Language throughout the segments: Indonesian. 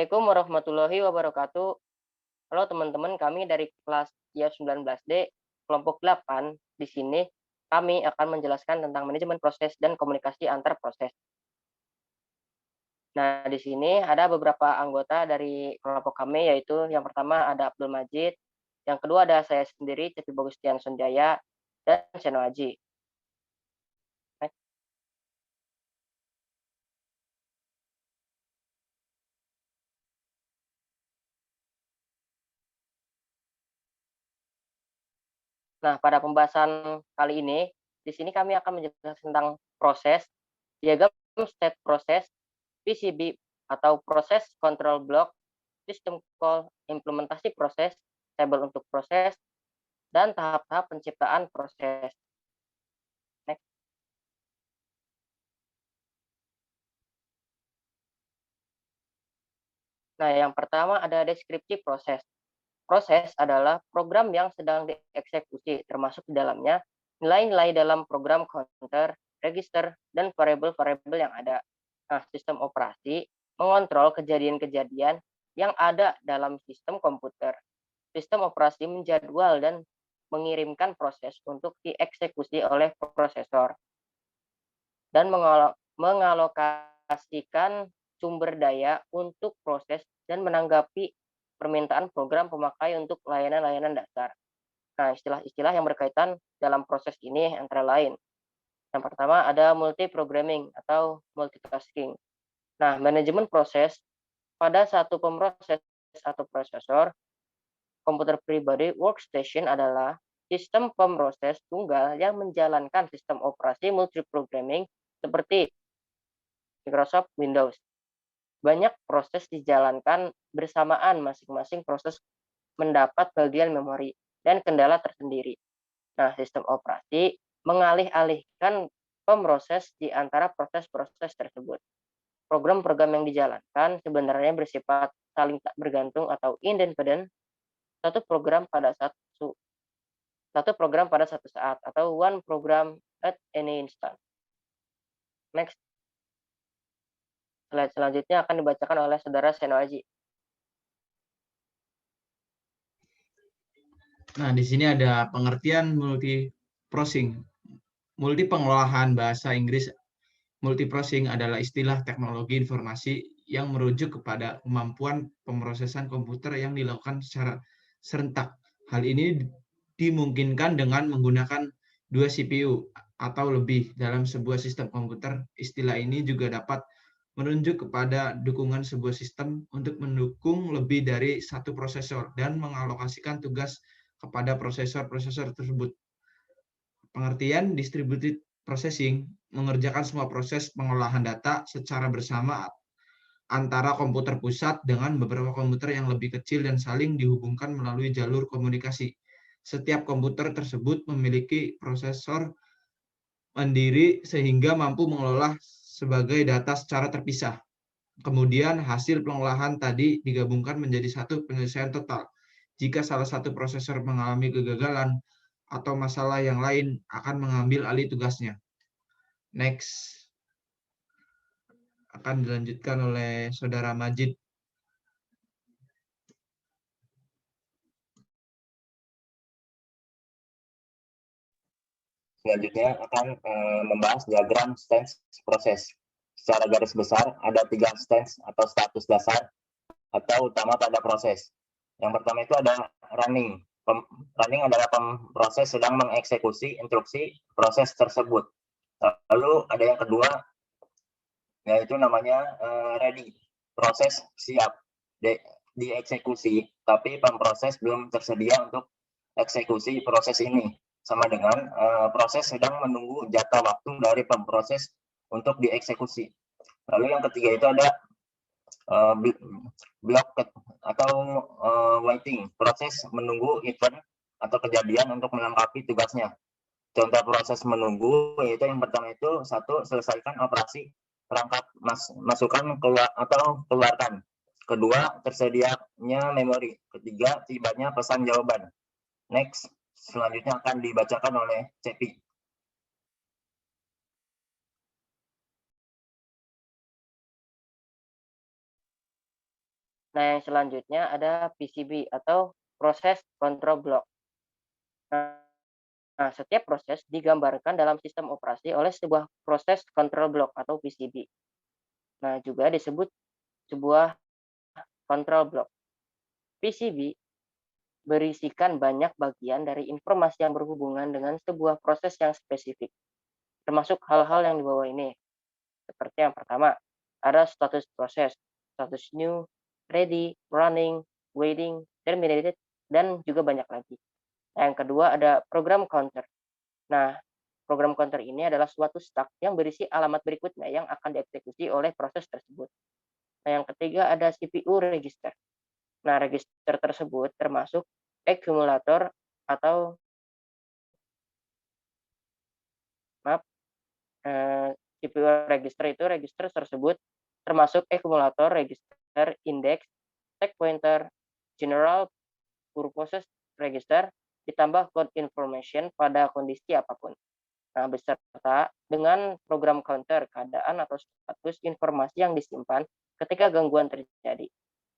Assalamualaikum warahmatullahi wabarakatuh. Halo teman-teman, kami dari kelas IAS 19D kelompok 8. Di sini kami akan menjelaskan tentang manajemen proses dan komunikasi antar proses. Nah, di sini ada beberapa anggota dari kelompok kami, yaitu yang pertama ada Abdul Majid, yang kedua ada saya sendiri, Cepi Bagustian Sonjaya, dan Seno Aji. Nah, pada pembahasan kali ini, di sini kami akan menjelaskan tentang proses, diagram state proses, PCB atau proses control block, sistem call, implementasi proses, table untuk proses, dan tahap-tahap penciptaan proses. Next. Nah, yang pertama ada deskripsi proses. Proses adalah program yang sedang dieksekusi, termasuk di dalamnya nilai-nilai dalam program counter, register, dan variabel-variabel yang ada. Nah, sistem operasi mengontrol kejadian-kejadian yang ada dalam sistem komputer. Sistem operasi menjadwal dan mengirimkan proses untuk dieksekusi oleh prosesor dan mengalokasikan sumber daya untuk proses dan menanggapi permintaan program pemakai untuk layanan-layanan dasar. Nah, istilah-istilah yang berkaitan dalam proses ini antara lain. Yang pertama ada multi-programming atau multitasking. Nah, manajemen proses pada satu pemroses atau prosesor komputer pribadi workstation adalah sistem pemroses tunggal yang menjalankan sistem operasi multi-programming seperti Microsoft Windows. Banyak proses dijalankan bersamaan, masing-masing proses mendapat bagian memori dan kendala tersendiri. Nah, sistem operasi mengalih-alihkan pemroses di antara proses-proses tersebut. Program-program yang dijalankan sebenarnya bersifat saling tak bergantung atau independen, satu program pada satu saat atau one program at any instant. Next. Slide selanjutnya akan dibacakan oleh saudara Seno Aji. Nah, di sini ada pengertian multiprocessing. Multipengolahan bahasa Inggris, multiprocessing adalah istilah teknologi informasi yang merujuk kepada kemampuan pemrosesan komputer yang dilakukan secara serentak. Hal ini dimungkinkan dengan menggunakan 2 CPU atau lebih dalam sebuah sistem komputer. Istilah ini juga dapat menunjuk kepada dukungan sebuah sistem untuk mendukung lebih dari satu prosesor dan mengalokasikan tugas kepada prosesor-prosesor tersebut. Pengertian distributed processing mengerjakan semua proses pengolahan data secara bersama antara komputer pusat dengan beberapa komputer yang lebih kecil dan saling dihubungkan melalui jalur komunikasi. Setiap komputer tersebut memiliki prosesor mandiri sehingga mampu mengelola sebagai data secara terpisah. Kemudian hasil pengolahan tadi digabungkan menjadi satu penyelesaian total. Jika salah satu prosesor mengalami kegagalan atau masalah yang lain akan mengambil alih tugasnya. Next. Akan dilanjutkan oleh Saudara Majid. Selanjutnya akan membahas diagram stage proses. Secara garis besar ada 3 stage atau status dasar atau utama pada proses. Yang pertama itu ada running. Running adalah proses sedang mengeksekusi instruksi proses tersebut. Lalu ada yang kedua, yaitu namanya ready. Proses siap dieksekusi, tapi pemproses belum tersedia untuk eksekusi proses ini. Sama dengan proses sedang menunggu jatah waktu dari pemproses untuk dieksekusi. Lalu yang ketiga itu ada block atau waiting, proses menunggu event atau kejadian untuk melengkapi tugasnya. Contoh proses menunggu yaitu yang pertama itu satu, selesaikan operasi perangkat masukkan keluar atau keluarkan. Kedua, tersedianya memori. Ketiga, tibanya pesan jawaban. Next, selanjutnya akan dibacakan oleh Cepi. Nah, yang selanjutnya ada PCB atau Process Control Block. Nah, setiap proses digambarkan dalam sistem operasi oleh sebuah proses control block atau PCB. Nah, juga disebut sebuah control block. PCB berisikan banyak bagian dari informasi yang berhubungan dengan sebuah proses yang spesifik, termasuk hal-hal yang di bawah ini. Seperti yang pertama, ada status proses, status new, ready, running, waiting, terminated, dan juga banyak lagi. Nah, yang kedua ada program counter. Nah, program counter ini adalah suatu stack yang berisi alamat berikutnya yang akan dieksekusi oleh proses tersebut. Nah, yang ketiga ada CPU register. Nah, register tersebut termasuk akumulator atau CPU register itu register tersebut termasuk akumulator, register, index, stack pointer, general purpose register, ditambah code information pada kondisi apapun. Nah, beserta dengan program counter, keadaan atau status informasi yang disimpan ketika gangguan terjadi,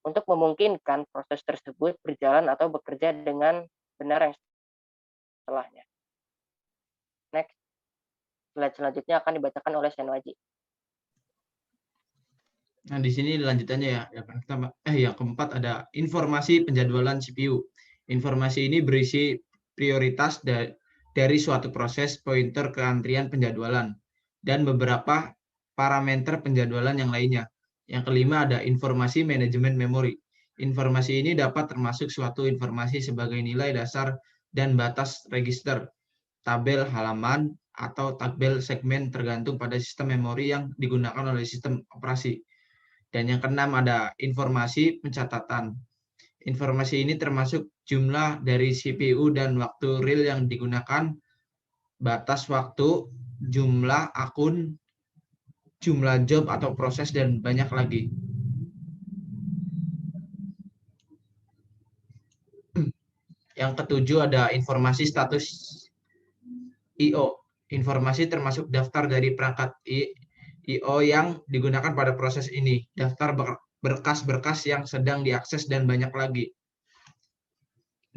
untuk memungkinkan proses tersebut berjalan atau bekerja dengan benar yang setelahnya. Next, slide selanjutnya akan dibacakan oleh Senwaji. Nah, di sini lanjutannya ya. Yang keempat ada informasi penjadwalan CPU. Informasi ini berisi prioritas dari suatu proses, pointer ke antrian penjadwalan, dan beberapa parameter penjadwalan yang lainnya. Yang kelima ada informasi manajemen memori. Informasi ini dapat termasuk suatu informasi sebagai nilai dasar dan batas register, tabel halaman, atau tabel segmen tergantung pada sistem memori yang digunakan oleh sistem operasi. Dan yang keenam ada informasi pencatatan. Informasi ini termasuk jumlah dari CPU dan waktu real yang digunakan, batas waktu, jumlah akun, jumlah job atau proses, dan banyak lagi. Yang ketujuh ada informasi status I/O. Informasi termasuk daftar dari perangkat I/O yang digunakan pada proses ini, daftar berkas-berkas yang sedang diakses, dan banyak lagi.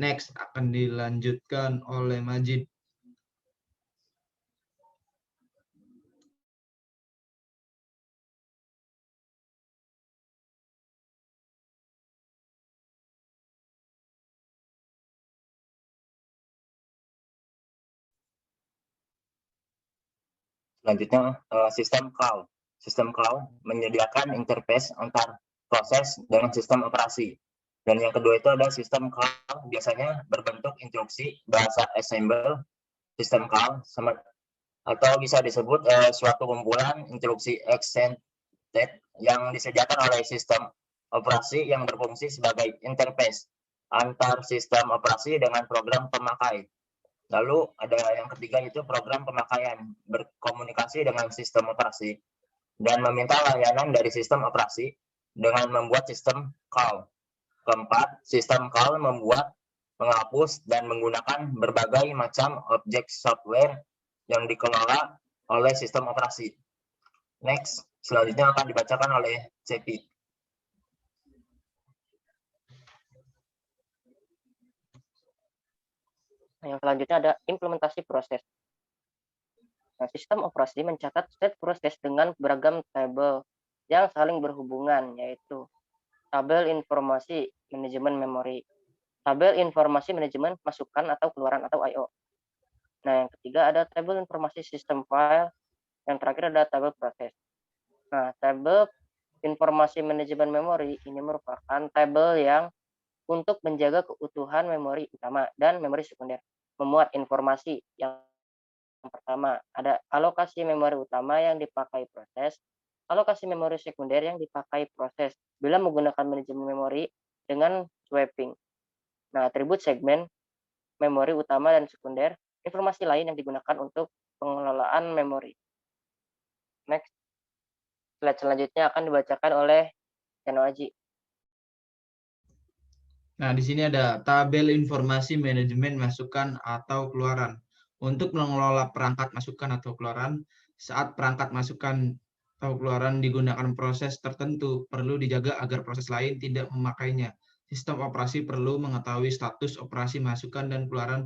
Next, akan dilanjutkan oleh Majid. Selanjutnya, sistem cloud. Sistem cloud menyediakan interface antar proses dengan sistem operasi. Dan yang kedua itu ada sistem cloud, biasanya berbentuk instruksi bahasa assembly sistem call, atau bisa disebut suatu kumpulan instruksi extended yang disediakan oleh sistem operasi yang berfungsi sebagai interface antar sistem operasi dengan program pemakai. Lalu ada yang ketiga itu program pemakaian, berkomunikasi dengan sistem operasi dan meminta layanan dari sistem operasi dengan membuat sistem call. Keempat, sistem call membuat, menghapus, dan menggunakan berbagai macam objek software yang dikelola oleh sistem operasi. Next, selanjutnya akan dibacakan oleh Cepi. Yang selanjutnya ada implementasi proses. Nah, sistem operasi mencatat set proses dengan beragam tabel yang saling berhubungan, yaitu tabel informasi manajemen memori, tabel informasi manajemen masukan atau keluaran atau I/O. Nah, yang ketiga ada tabel informasi sistem file, yang terakhir ada tabel proses. Nah, tabel informasi manajemen memori ini merupakan tabel yang untuk menjaga keutuhan memori utama dan memori sekunder. Memuat informasi yang pertama, ada alokasi memori utama yang dipakai proses, alokasi memori sekunder yang dipakai proses bila menggunakan manajemen memori dengan swapping. Nah, atribut segmen, memori utama dan sekunder, informasi lain yang digunakan untuk pengelolaan memori. Next, slide selanjutnya akan dibacakan oleh Senwaji. Nah, di sini ada tabel informasi manajemen masukan atau keluaran. Untuk mengelola perangkat masukan atau keluaran, saat perangkat masukan atau keluaran digunakan proses tertentu perlu dijaga agar proses lain tidak memakainya. Sistem operasi perlu mengetahui status operasi masukan dan keluaran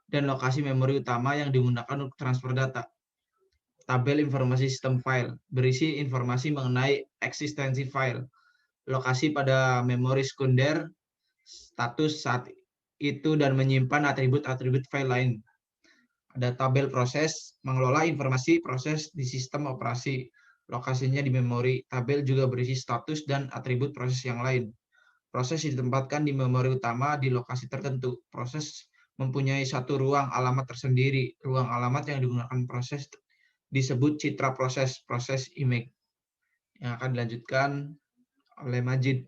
dan lokasi memori utama yang digunakan untuk transfer data. Tabel informasi sistem file berisi informasi mengenai eksistensi file, lokasi pada memori sekunder, status saat itu, dan menyimpan atribut-atribut file lain. Ada tabel proses, mengelola informasi proses di sistem operasi, lokasinya di memori. Tabel juga berisi status dan atribut proses yang lain. Proses ditempatkan di memori utama di lokasi tertentu. Proses mempunyai satu ruang alamat tersendiri. Ruang alamat yang digunakan proses disebut citra proses image, yang akan dilanjutkan oleh Majid.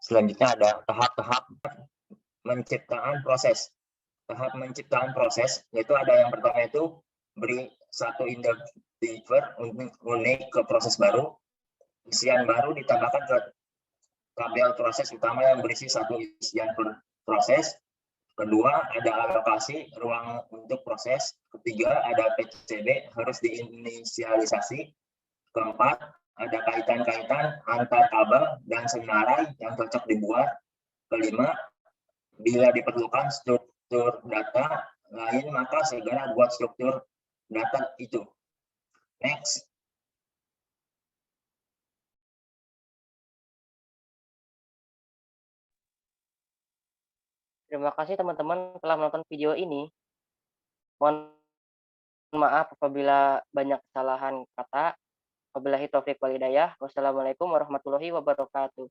Selanjutnya ada tahap-tahap menciptakan proses. Tahap menciptakan proses, yaitu ada yang pertama itu beri satu identifier unik ke proses baru. Isian baru ditambahkan ke tabel proses utama yang berisi satu isian per proses. Kedua, ada alokasi ruang untuk proses. Ketiga, ada PCB harus diinisialisasi. Keempat, ada kaitan-kaitan antar tabel dan senarai yang cocok dibuat. Kelima, bila diperlukan struktur data lain, maka segera buat struktur data itu. Next. Terima kasih teman-teman telah menonton video ini. Mohon maaf apabila banyak kesalahan kata. Wabillahi taufiq wal hidayah. Wassalamualaikum warahmatullahi wabarakatuh.